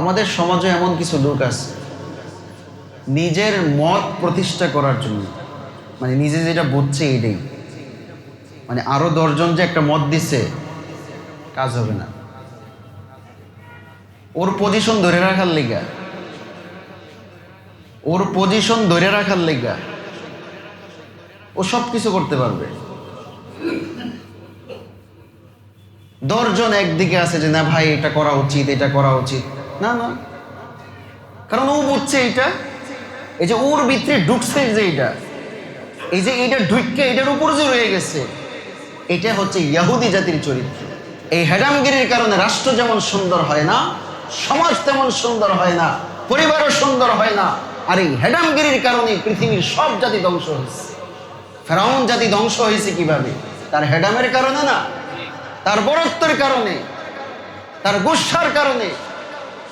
আমাদের সমাজে এমন কিছু লোক আছে নিজের মত প্রতিষ্ঠা করার জন্য, মানে নিজে যেটা বুঝছে এটাই, মানে আরো 10 জন যে একটা মত দিছে কাজ হবে না, ওর পজিশন ধরে রাখার লেগা, ওর পজিশন ধরে রাখার লেগা ও সব কিছু করতে পারবে। 10 জন একদিকে আছে যে না ভাই এটা করা উচিত, এটা করা উচিত না, না, কারণ ও বুঝছে এইটা, এই যে ওর ভিতরে ঢুকছে যে এইটা, এই যে এইটা ঢুকে এটার উপর যে রয়ে গেছে, এটা হচ্ছে ইহুদি জাতির চরিত্র। এই হেডামগিরির কারণে রাষ্ট্র যেমন সুন্দর হয় না, সমাজ তেমন সুন্দর হয় না, পরিবারও সুন্দর হয় না। আর এই হেডামগিরির কারণে পৃথিবীর সব জাতি ধ্বংস হয়েছে। ফেরাউন জাতি ধ্বংস হয়েছে কিভাবে? তার হেডামের কারণে না, তার বরত্বের কারণে, তার গুসার কারণে,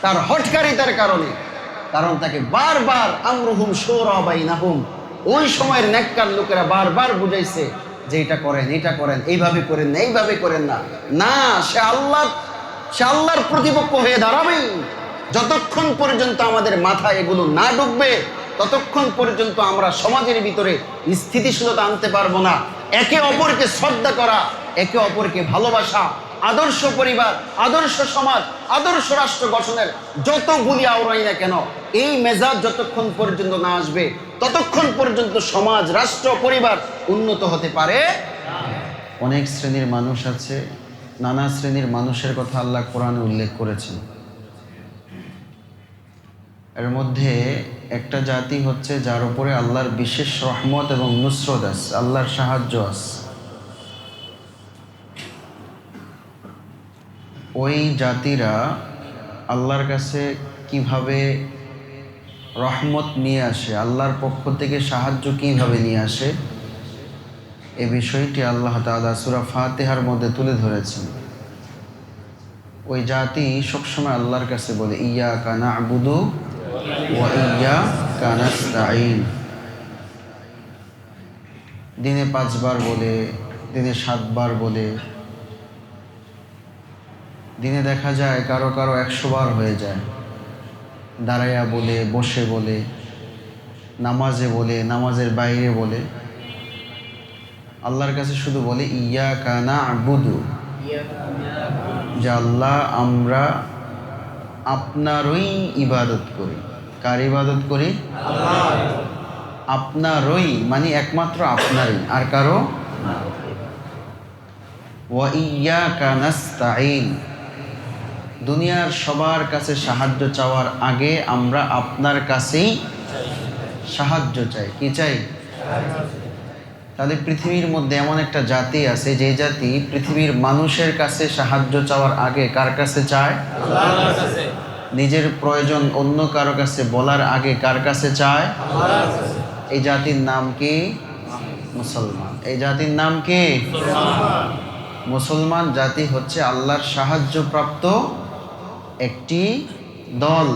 তার হঠকারিতার কারণে। কারণ তাকে বারবার আমরুহুম শুরা বাইনাহুম, ওই সময়ের নেককার লোকেরা বারবার বুঝাইছে যে এটা করেন, এটা করেন, এইভাবে করেন না, এইভাবে করেন না। না, সে আল্লাহর প্রতিপক্ষ হয়ে দাঁড়াবেই। যতক্ষণ পর্যন্ত আমাদের মাথায় এগুলো না ঢুকবে ততক্ষণ পর্যন্ত আমরা সমাজের ভিতরে স্থিতিশীলতা আনতে পারবো না। একে অপরকে শ্রদ্ধা করা, একে অপরকে ভালোবাসা, আদর্শ পরিবার, আদর্শ সমাজ, আদর্শ রাষ্ট্র গঠনের যত গুলি আওড়াই না কেন, এই মেজাজ যতক্ষণ পর্যন্ত না আসবে ততক্ষণ পর্যন্ত সমাজ, রাষ্ট্র, পরিবার উন্নত হতে পারে। অনেক শ্রেণীর মানুষ আছে, নানা শ্রেণীর মানুষের কথা আল্লাহ কোরআনে উল্লেখ করেছেন। এর মধ্যে একটা জাতি হচ্ছে যার উপরে আল্লাহর বিশেষ রহমত এবং নুসরত আছে, আল্লাহর সাহায্য আছে। ওই জাতিরা আল্লাহর কাছে কিভাবে রহমত নিয়ে আসে, আল্লাহর পক্ষ থেকে সাহায্য কিভাবে নিয়ে আসে, এ বিষয়টি আল্লাহ তাআলা সূরা ফাতিহার মধ্যে তুলে ধরেছেন। ওই জাতি সবসময় আল্লাহর কাছে বলে ইয়াকা না'বুদু ওয়া ইয়াকা নাস্তাঈন। দিনে 5 বার বলে, দিনে 7 বার বলে, দিনে দেখা যায় কারো কারো 100 বার হয়ে যায়। দাঁড়াইয়া বলে, বসে বলে, নামাজে বলে, নামাজের বাইরে বলে, আল্লাহর কাছে শুধু বলে ইয়াকা না'বুদু, যে আল্লাহ আমরা আপনারই ইবাদত করি। কার ইবাদত করি? আপনারই, মানে একমাত্র আপনারই, আর কারো না। ওয়া ইয়াকা নাস্তাঈন, দুনিয়ার সবার কাছে সাহায্য চাওয়ার আগে আমরা আপনার কাছেই সাহায্য চাই। কি চাই? তাহলে পৃথিবীর মধ্যে এমন একটা জাতি আছে যে জাতি পৃথিবীর মানুষের কাছে সাহায্য চাওয়ার আগে কার কাছে চায়? আল্লাহর কাছে। নিজের প্রয়োজন অন্য কারো কাছে বলার আগে কার কাছে চায়? আল্লাহর কাছে। এই জাতির নাম কি? মুসলমান। এই জাতির নাম কি? মুসলমান। মুসলমান জাতি হচ্ছে আল্লাহর সাহায্যপ্রাপ্ত একটি দল,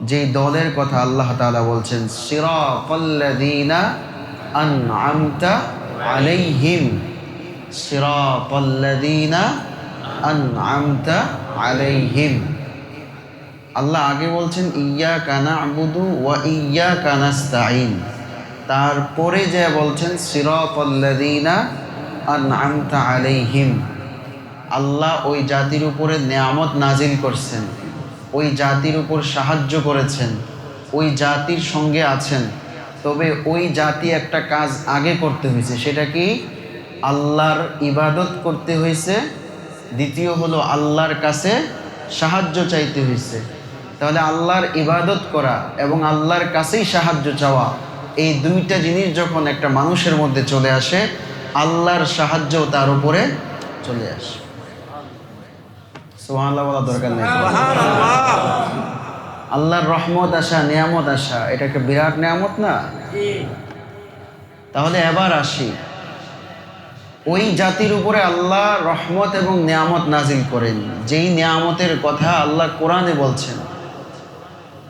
যেই দলের কথা আল্লাহ তাআলা বলছেন সিরাতাল্লাযীনা আন'আমতা আলাইহিম, সিরাতাল্লাযীনা আন'আমতা আলাইহিম। আল্লাহ আগে বলছেন ইয়াকা না'বুদু ওয়া ইয়াকা নাস্তাঈন, তারপরে যে বলছেন সিরাতাল্লাযীনা আন'আমতা আলাইহিম। আল্লাহ ওই জাতির উপরে নেয়ামত নাজিল করছেন, ওই জাতির উপর সাহায্য করেছেন, ওই জাতির সঙ্গে আছেন। তবে ওই জাতি একটা কাজ আগে করতে হয়েছে, সেটা কি? আল্লাহর ইবাদত করতে হয়েছে। দ্বিতীয় হলো আল্লাহর কাছে সাহায্য চাইতে হয়েছে। তাহলে আল্লাহর ইবাদত করা এবং আল্লাহর কাছেই সাহায্য চাওয়া, এই দুইটা জিনিস যখন একটা মানুষের মধ্যে চলে আসে, আল্লাহর সাহায্য তার উপরে চলে আসে। সুবহানাল্লাহ বলা দরকার নেই। আল্লাহর রহমত আসা, নিয়ামত আসা, এটা একটা বিরাট নিয়ামত না? তাহলে এবার আসি, ওই জাতির উপরে আল্লাহ রহমত এবং নিয়ামত নাজিল করেন, যেই নিয়ামতের কথা আল্লাহ কোরআনে বলছেন।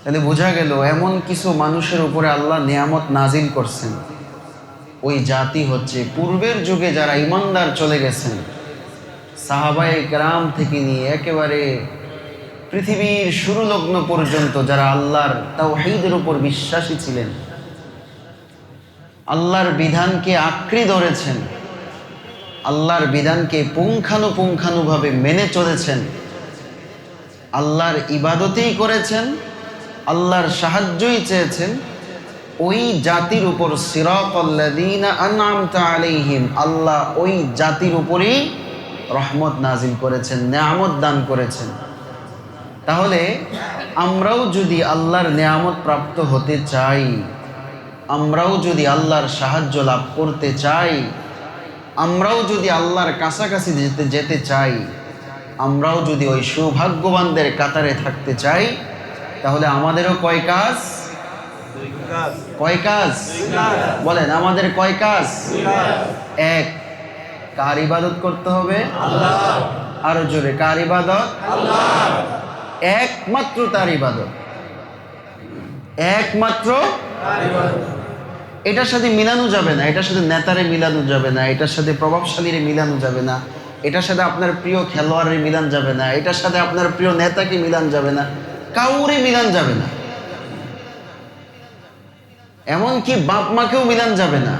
তাহলে বোঝা গেল এমন কিছু মানুষের উপরে আল্লাহ নিয়ামত নাজিল করছেন। ওই জাতি হচ্ছে পূর্বের যুগে যারা ঈমানদার চলে গেছেন, সাহাবায়ে কেরাম থেকে নিয়ে একেবারে পৃথিবীর শুরু লগ্ন পর্যন্ত যারা আল্লাহর তাওহীদের উপর বিশ্বাসী ছিলেন, আল্লাহর বিধানকে আঁকড়ে ধরেছেন, আল্লাহর বিধানকে পুঙ্খানুপুঙ্খানুভাবে মেনে চলেছেন, আল্লাহর ইবাদতেই করেছেন, আল্লাহর সাহায্যই চেয়েছেন, ওই জাতির উপর সিরাতাল্লাযীনা আনআমতা আলাইহিম, আল্লাহ ওই জাতির উপরই রহমত নাজিল করেছেন, নেয়ামত দান করেছেন। তাহলে আমরাও যদি আল্লাহর নেয়ামত প্রাপ্ত হতে চাই, আমরাও যদি আল্লাহর সাহায্য লাভ করতে চাই, আমরাও যদি আল্লাহর কাছাকাছি যেতে চাই, আমরাও যদি ওই সৌভাগ্যবানদের কাতারে থাকতে চাই, তাহলে আমাদেরও কয় কাজ? কয় কাজ বলেন? আমাদের কয় কাজ? এক, কার ইবাদত করতে হবে? আরো জোরে, কার ইবাদত? একমাত্র তার ইবাদত, একমাত্র। এটার সাথে মিলানো যাবে না, এটার সাথে নেতারে মিলানো যাবে না, এটার সাথে প্রভাবশালীরে মিলানো যাবে না, এটার সাথে আপনার প্রিয় খেলোয়াড়ের মিলান যাবে না, এটার সাথে আপনার প্রিয় নেতাকে মিলান যাবে না, কাউরে মিলান যাবে না, এমনকি বাপ মাকেও মিলান যাবে না।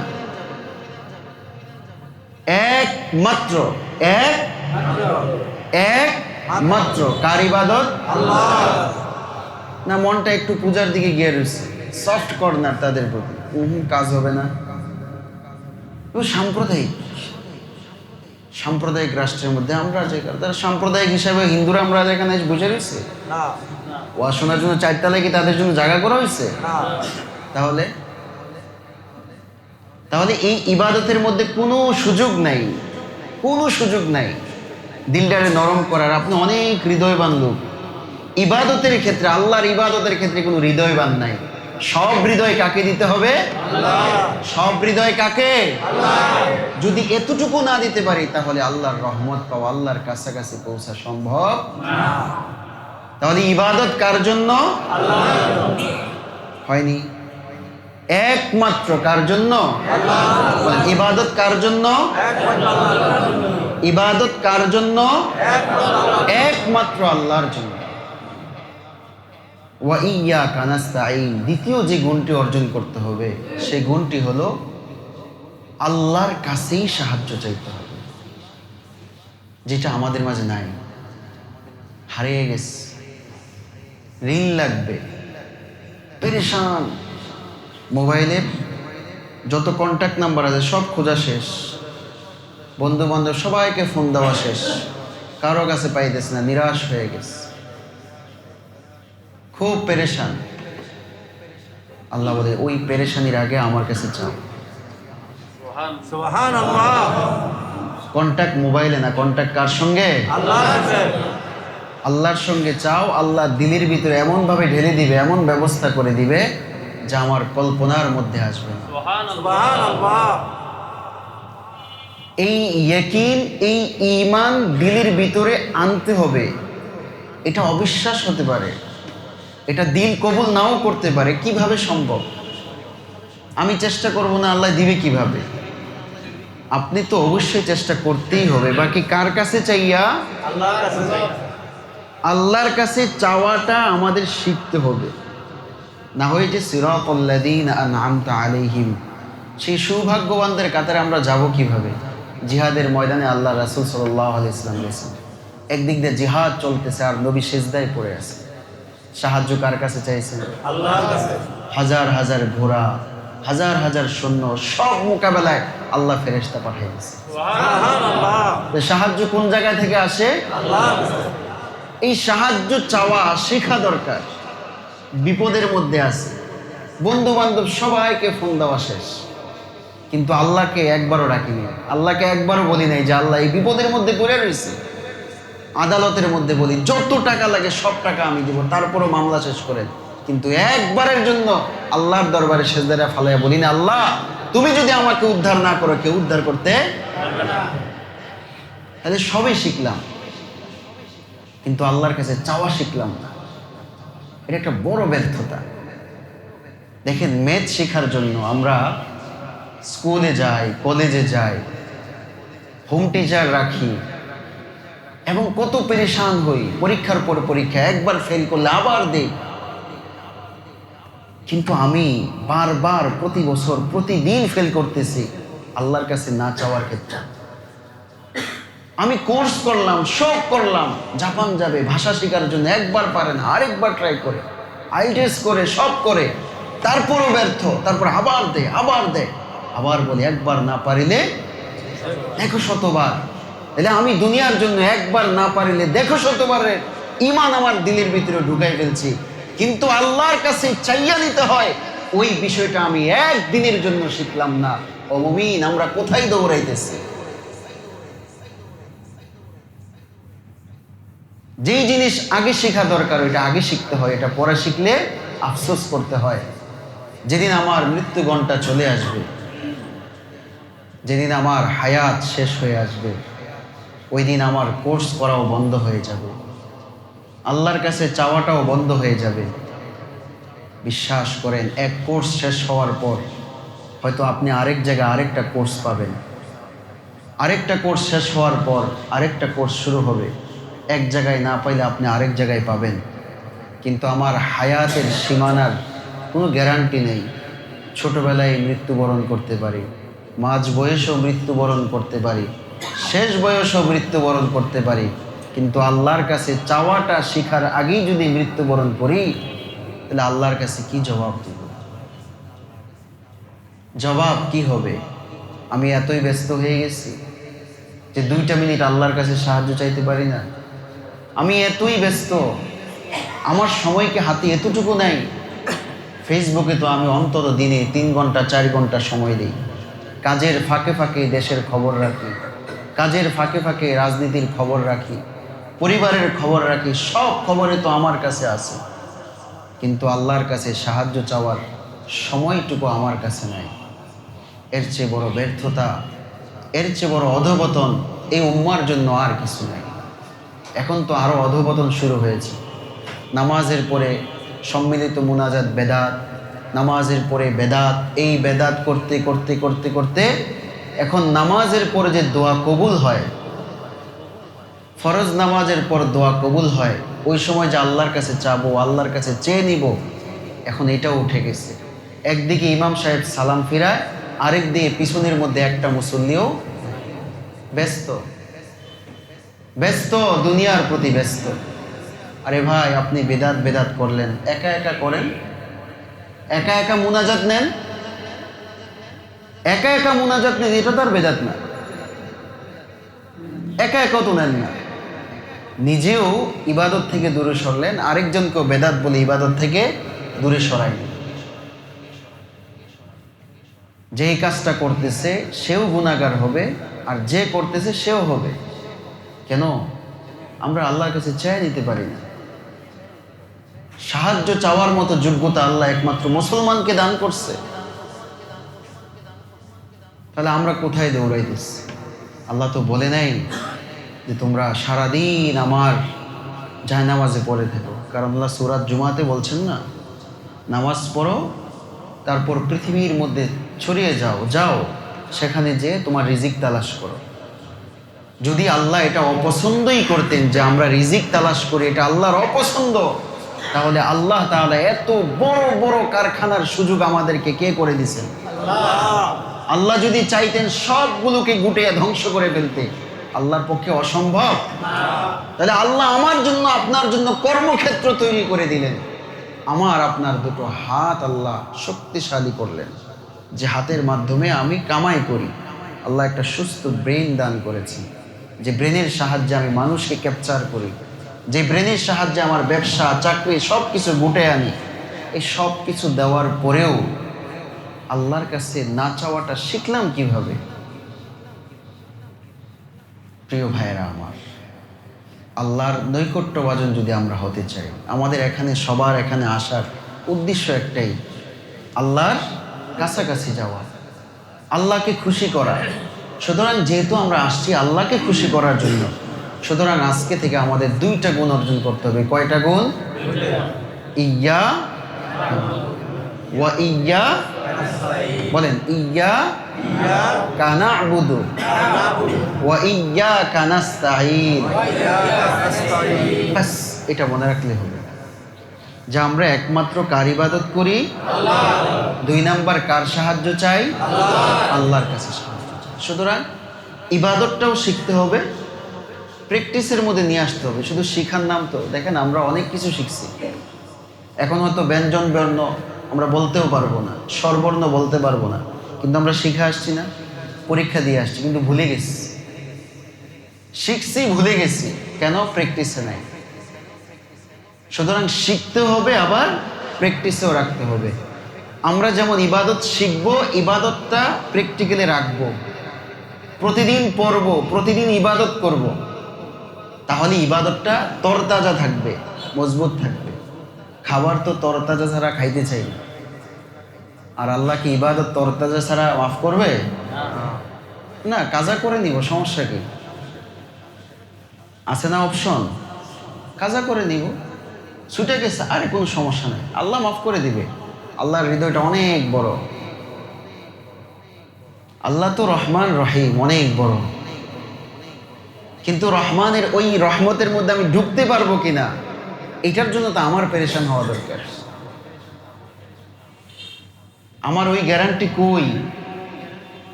একমাত্র, একমাত্র কার ইবাদত? না মনটা একটু পূজার দিকে গিয়ে রয়েছে, সফট কর্নার তাদের প্রতি, কাজ হবে না। সাম্প্রদায়িক রাষ্ট্রের মধ্যে আমরা যে তারা সাম্প্রদায়িক হিসাবে হিন্দুরা আমরা এখানে বুঝে রয়েছে, ওয়াজ শোনার জন্য চারতলায় কি তাদের জন্য জায়গা করা হয়েছে? তাহলে তাহলে এই ইবাদতের মধ্যে কোনো সুযোগ নাই, কোনো সুযোগ নাই দিলটারে নরম করার। আপনি অনেক হৃদয়বান লোক, ইবাদতের ক্ষেত্রে, আল্লাহর ইবাদতের ক্ষেত্রে কোনো হৃদয়বান নাই। সব হৃদয় কাকে দিতে হবে? সব হৃদয় কাকে? যদি এতটুকু না দিতে পারি, তাহলে আল্লাহর রহমত পাওয়া, আল্লাহর কাছাকাছি পৌঁছা সম্ভব না। তাহলে ইবাদত কার জন্য? হয়নি, একমাত্র কার জন্য? ইবাদত কার জন্য? ইবাদত কার জন্য? একমাত্র আল্লাহর জন্য। ওয়া ইয়্যাকা নাস্তাঈন, দ্বিতীয় যে গুণটি অর্জন করতে হবে, সেই গুণটি হলো আল্লাহর কাছেই সাহায্য চাইতে হবে, যেটা আমাদের মাঝে নাই, হারিয়ে গেছে। ঋণ লাগবে, পেরেশান, মোবাইলের যত কন্ট্যাক্ট নাম্বার আছে সব খোঁজা শেষ, বন্ধু বান্ধব সবাইকে ফোন দেওয়া শেষ, কারো কাছে পাইতেছে না, নিরাশ হয়ে গেছে, খুব পেরেশান। আল্লাহ বলে ওই পেরেশানির আগে আমার কাছে চাও। সুবহানাল্লাহ। কন্ট্যাক্ট মোবাইলে না, কন্ট্যাক্ট কার সঙ্গে? আল্লাহর সঙ্গে চাও। আল্লাহ দিলের ভিতরে এমন ভাবে ঢেলে দিবে, এমন ব্যবস্থা করে দিবে যা আমার কল্পনার মধ্যে আসবে না। সুবহানাল্লাহ। এই ইয়াকিন, এই ঈমান দিলের ভিতরে আনতে হবে। এটা অবিশ্বাস হতে পারে, এটা দিল কবুল নাও করতে পারে। কিভাবে সম্ভব? আমি চেষ্টা করব না, আল্লাহ দিবে কিভাবে? আপনি তো অবশ্যই চেষ্টা করতেই হবে। বাকি কার কাছে চাইয়া? আল্লাহর কাছে। আল্লাহর কাছে চাওয়াটা আমাদের শিখতে হবে। না হয় যে সিরাতাল্লাযীনা আনআমতা আলাইহিম, সেই সৌভাগ্যবানদের কাতারে আমরা যাব কিভাবে? জিহাদের ময়দানে আল্লাহ রাসূল সাল্লাল্লাহু আলাইহি ওয়াসাল্লাম গেছেন, একদিক দিয়ে জিহাদ চলতেছে আর নবী সিজদায় পড়ে আছে। সাহায্য কার কাছে চাইছেন? আল্লাহর কাছে। হাজার হাজার ঘোড়া, হাজার হাজার সৈন্য, সব মোকাবেলায় আল্লাহ ফেরেশতা পাঠিয়ে দিয়েছে। সুবহানাল্লাহ। সাহায্য কোন জায়গা থেকে আসে? আল্লাহর কাছে। এই সাহায্য চাওয়া শেখা দরকার। বিপদের মধ্যে আছে, বন্ধু বান্ধব সবাইকে ফোন দেওয়া শেষ, কিন্তু আল্লাহকে একবারও ডাকিনি, আল্লাহকে একবারও বলি নাই যে আল্লাহ এই বিপদের মধ্যে পড়ে রয়েছে। আদালতের মধ্যে বলি যত টাকা লাগে সব টাকা আমি দিব, তারপরও মামলা শেষ করেন, কিন্তু একবারের জন্য আল্লাহর দরবারে সেজদারে ফালাইয়া বলি না, আল্লাহ তুমি যদি আমাকে উদ্ধার না করো, কেউ উদ্ধার করতে পারবে না। তাহলে সবই শিখলাম, কিন্তু আল্লাহর কাছে চাওয়া শিখলাম না। এটা একটা বড় ব্যর্থতা। দেখেন, ম্যাথ শেখার জন্য আমরা স্কুলে যাই, কলেজে যাই, হোম টিচার রাখি, এবং কত পেরেশান হই, পরীক্ষার পর পরীক্ষা, একবার ফেল করলে আবার দেই। কিন্তু আমি বারবার প্রতি বছর প্রতিদিন ফেল করতেছি আল্লাহর কাছে না চাওয়ার ক্ষেত্রে। আমি কোর্স করলাম, সব করলাম, জাপান যাবে ভাষা শেখার জন্য, একবার পারে না, আরেকবার ট্রাই করে, আইএলটিএস করে, সব করে, তারপরও ব্যর্থ। তারপর আবার দে, আবার বলে একবার না পারিলে দেখো শতবার। তাহলে আমি দুনিয়ার জন্য একবার না পারিলে দেখো শতবারের ঈমান আমার দিলের ভিতরে ঢুকাই ফেলছি। কিন্তু আল্লাহর কাছে চাইয়া নিতে হয়, ওই বিষয়টা আমি একদিনের জন্য শিখলাম না। ও মুমিন, আমরা কোথায় দৌড়াইতেছি? যেই জিনিস আগে শেখা দরকার ওইটা আগে শিখতে হয়, এটা পরে শিখলে আফসোস করতে হয়। যেদিন আমার মৃত্যু ঘণ্টা চলে আসবে, যেদিন আমার হায়াত শেষ হয়ে আসবে, ওই দিন আমার কোর্স করাও বন্ধ হয়ে যাবে, আল্লাহর কাছে চাওয়াটাও বন্ধ হয়ে যাবে। বিশ্বাস করেন, এক কোর্স শেষ হওয়ার পর হয়তো আপনি আরেক জায়গায় আরেকটা কোর্স পাবেন, আরেকটা কোর্স শেষ হওয়ার পর আরেকটা কোর্স শুরু হবে, এক জায়গায় না পাইলে আপনি আরেক জায়গায় পাবেন। কিন্তু আমার হায়াতের সীমানার কোনো গ্যারান্টি নেই। ছোটবেলায় মৃত্যুবরণ করতে পারি, মাঝ বয়সেও মৃত্যুবরণ করতে পারি, শেষ বয়সেও মৃত্যুবরণ করতে পারি। কিন্তু আল্লাহর কাছে চাওয়াটা শিখার আগেই যদি মৃত্যুবরণ করি, তাহলে আল্লাহর কাছে কি জবাব দেব? জবাব কি হবে? আমি এতই ব্যস্ত হয়ে গেছি যে 2টা মিনিট আল্লাহর কাছে সাহায্য চাইতে পারি না। আমি এতই ব্যস্ত, আমার সময়কে হাতে এতটুকু নাই। ফেসবুকে তো আমি অন্তত দিনে 3 ঘন্টা 4 ঘন্টা সময় দিই। কাজের ফাঁকে ফাঁকে দেশের খবর রাখি, কাজের ফাঁকে ফাঁকে রাজনীতির খবর রাখি, পরিবারের খবর রাখি, সব খবরে তো আমার কাছে আছে। কিন্তু আল্লাহর কাছে সাহায্য চাওয়ার সময়টুকু আমার কাছে নাই। এর চেয়ে বড় ব্যর্থতা, এর চেয়ে বড় অধঃপতন এই উম্মার জন্য আর কিছু নাই। এখন তো আরও অধঃপতন শুরু হয়েছে। নামাজের পরে সম্মিলিত মুনাজাত বেদাত, নামাজের পরে বেদাত, এই বেদাত করতে করতে করতে করতে এখন নামাজের পরে যে দোয়া কবুল হয়, ফরজ নামাজের পর দোয়া কবুল হয়, ওই সময় যে আল্লাহর কাছে চাবো, আল্লাহর কাছে চেয়ে নিব, এখন এটাও উঠে গেছে। একদিকে ইমাম সাহেব সালাম ফিরায়, আরেক দিকে পিছনের মধ্যে একটা মুসল্লিও ব্যস্ত, ব্যস্ত দুনিয়ার প্রতি ব্যস্ত। আরে ভাই, আপনি বেদাত বেদাত করলেন, একা একা করেন, একা একা মুনাজাত নেন, একা একা মুনাজাত নেন, এটা তো আর বেদাত না। একা একা তো নেন না, নিজেও ইবাদত থেকে দূরে সরলেন, আরেকজনকেও বেদাত বলে ইবাদত থেকে দূরে সরাইলেন। যেই কাজটা করতেছে সেও গুনাহগার হবে, আর যে করতেছে সেও হবে। কেন? আমরা আল্লাহর কাছে চেয়ে নিতে পারি না। সাহায্য চাওয়ার মতো যোগ্যতা আল্লাহ একমাত্র মুসলমানকে দান করছে। তাহলে আমরা কোথায় দৌড়াইতেছি? আল্লাহ তো বলে নাই যে তোমরা সারাদিন আমার জায়নামাজে পড়ে থাকো। কারণ আল্লাহ সূরা জুমাতে বলছেন না, নামাজ পড়ো, তারপর পৃথিবীর মধ্যে ছড়িয়ে যাও, যাও সেখানে যে তোমার রিজিক তালাশ করো। যদি আল্লাহ এটা অপছন্দই করতেন যে আমরা রিজিক তালাশ করি, এটা আল্লাহর অপছন্দ, তাহলে আল্লাহ তাআলা এত বড় বড় কারখানার সুযোগ আমাদেরকে কে করে দিয়েছেন? আল্লাহ যদি চাইতেন সবগুলোকে গুটিয়ে ধ্বংস করে ফেলতে, আল্লাহর পক্ষে অসম্ভব। তাহলে আল্লাহ আমার জন্য আপনার জন্য কর্মক্ষেত্র তৈরি করে দিলেন। আমার আপনার দুটো হাত আল্লাহ শক্তিশালী করলেন, যে হাতের মাধ্যমে আমি কামাই করি। আল্লাহ একটা সুস্থ ব্রেন দান করেছি, যে ব্রেনের সাহায্যে আমি মানুষকে ক্যাপচার করি, যে ব্রেনের সাহায্যে আমার ব্যবসা চাকরি সব কিছু গুটে আনি। এই সব কিছু দেওয়ার পরেও আল্লাহর কাছে না চাওয়াটা শিখলাম কিভাবে? প্রিয় ভাইয়েরা আমার, আল্লাহর নৈকট্যভাজন যদি আমরা হতে চাই, আমাদের এখানে সবার এখানে আসার উদ্দেশ্য একটাই, আল্লাহর কাছাকাছি যাওয়া, আল্লাহকে খুশি করা। সুতরাং যেহেতু আমরা আসছি আল্লাহকে খুশি করার জন্য, সুতরাং আজকে থেকে আমাদের 2টা গুণ অর্জন করতে হবে। কয়টা গুণ? ইয়া ওয়া ইয়া, বলেন ইয়া ইয়্যাকা না'বুদু ওয়া ইয়্যাকা নাস্তাঈন। বাস এটা মনে রাখলে হবে যে আমরা একমাত্র কার ইবাদত করি? দুই নাম্বার কার সাহায্য চাই? আল্লাহর কাছে সাহায্য চাই। সুতরাং ইবাদতটাও শিখতে হবে, প্র্যাকটিসের মধ্যে নিয়ে আসতে হবে। শুধু শিখার নাম তো দেখেন আমরা অনেক কিছু শিখছি, এখন হয়তো ব্যঞ্জন বর্ণ আমরা বলতেও পারবো না, স্বরবর্ণ বলতে পারবো না, কিন্তু আমরা শিখে আসছি না, পরীক্ষা দিয়ে আসছি, কিন্তু ভুলে গেছি। শিখছি ভুলে গেছি কেন? প্র্যাকটিসে নাই। সুতরাং শিখতে হবে, আবার প্র্যাকটিসেও রাখতে হবে। আমরা যেমন ইবাদত শিখবো, ইবাদতটা প্র্যাকটিক্যালি রাখবো, প্রতিদিন পড়বো, প্রতিদিন ইবাদত করব, তাহলে ইবাদতটা তরতাজা থাকবে, মজবুত থাকবে। খাবার তো তরতাজা ছাড়া খাইতে চাই না, আর আল্লাহ কি ইবাদত তরতাজা ছাড়া মাফ করবে? না, কাজা করে নিব, সমস্যা কি আছে? না অপশন, কাজা করে নিব, ছুটে গেছে, আরে কোনো সমস্যা নেই, আল্লাহ মাফ করে দিবে। আল্লাহর হৃদয়টা অনেক বড়, আল্লাহ তো রহমান রহিম, অনেক বড়। কিন্তু রহমানের ওই রহমতের মধ্যে আমি ঢুকতে পারবো কিনা, এটার জন্য তো আমার পেরেশান হওয়া দরকার। আমার ওই গ্যারান্টি কই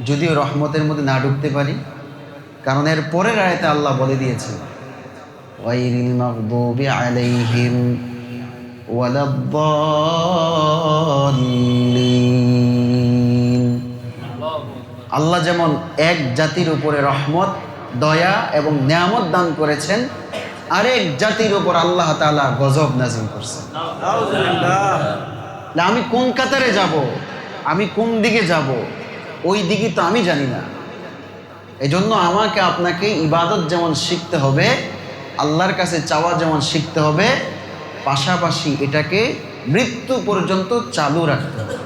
যদি ওই রহমতের মধ্যে না ঢুকতে পারি? কারণ এর পরের আয়াতে আল্লাহ বলে দিয়েছেন, গায়রিল মাগদুবি আলাইহিম ওয়ালাদ-দাল্লিন। আল্লাহ যেমন এক জাতির উপরে রহমত, দয়া এবং নিয়ামত দান করেছেন, আরেক জাতির উপর আল্লাহ তাআলা গজব নাযিল করছেন। আমি কোন কাতারে যাব, আমি কোন দিকে যাব, ওই দিকে তো আমি জানি না। এজন্য আমাকে আপনাকে ইবাদত যেমন শিখতে হবে, আল্লাহর কাছে চাওয়া যেমন শিখতে হবে, পাশাপাশি এটাকে মৃত্যু পর্যন্ত চালু রাখতে হবে।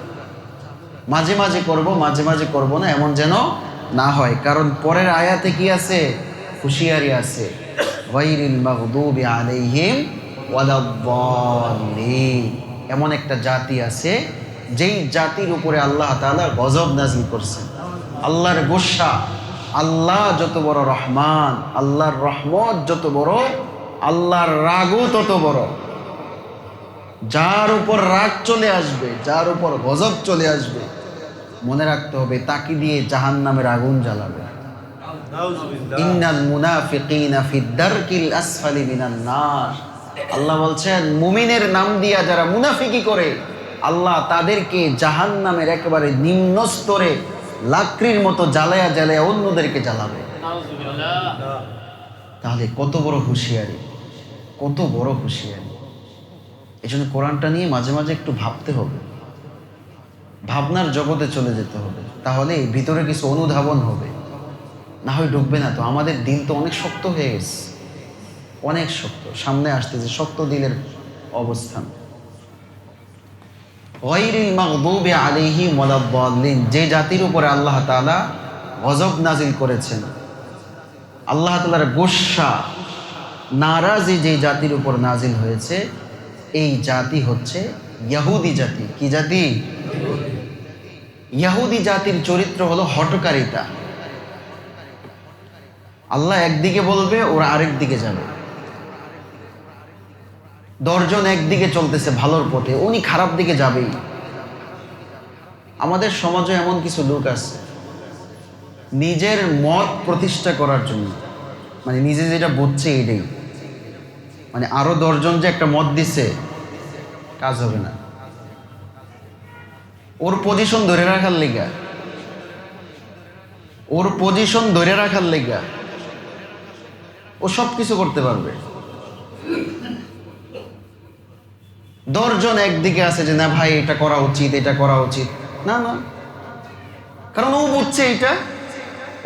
মাঝে মাঝে করব, মাঝে মাঝে করব না, এমন যেন না হয়। কারণ পরের আয়াতে কি আছে? হুঁশিয়ারি আছে, গায়রিল মাগদুবি আলাইহিম ওয়ালাদ-দাল্লিন। এমন একটা জাতি আছে যেই জাতির উপরে আল্লাহ তাআলা গজব নাযিল করছেন, আল্লাহর গোসা। আল্লাহ যত বড় রহমান, আল্লাহর রহমত যত বড়, আল্লাহর রাগও তত বড়। যার উপর রাগ চলে আসবে, যার উপর গজব চলে আসবে, মনে রাখতে হবে তাকে দিয়ে জাহান্নামের আগুন জ্বালাবে। ইন্নাল মুনাফিকিনা ফিদ দারকিল আসফালি মিনান নার। আল্লাহ বলছেন মুমিনের নাম দিয়া যারা মুনাফিকি করে, আল্লাহ তাদেরকে জাহান্নামের একেবারে নিম্ন স্তরে লাকড়ির মতো জ্বালায়া জ্বালায়া অন্যদেরকে জ্বালাবে। তাহলে কত বড় হুঁশিয়ারি, কত বড় হুঁশিয়ারি। এই জন্য কোরআনটা নিয়ে মাঝে মাঝে একটু ভাবতে হবে, ভাবনার জগতে চলে যেতে হবে, তাহলে ভিতরে কিছু অনুধাবন হবে। না হয় ঢুকবে না তো। আমাদের দিল তো অনেক শক্ত হয়ে গেছে, অনেক শক্ত, সামনে আসতেছে শক্ত দিলের অবস্থান। গায়রিল মাগদুবি আলাইহিম ওয়ালাদ-দাল্লিন, যে জাতির উপরে আল্লাহ তাআলা গজব নাজিল করেছেন, আল্লাহ তাআলার গোসা, নারাজি যে জাতির উপর নাজিল হয়েছে, এই জাতি হচ্ছে ইহুদি জাতি। কি জাতি? ইহুদি জাতির চরিত্র হলো হঠকারিতা। আল্লাহ একদিকে বলবে, ওরা আরেক দিকে যাবে। 10 জন একদিকে চলতেছে ভালোর পথে, উনি খারাপ দিকে যাবেই। আমাদের সমাজে এমন কিছু লোক আছে নিজের মত প্রতিষ্ঠা করার জন্য, মানে নিজে যেটা বুঝছে এটাই, মানে আরো 10 জন যে একটা মত দিছে, কাজ হবে না। ওর পজিশন ধরে রাখার লেগা, ওর পজিশন ধরে রাখার লেগা ও সব কিছু করতে পারবে। 10 জন একদিকে আছে যে না ভাই এটা করা উচিত, এটা করা উচিত, না না, কারণ ও বুঝছে এইটা,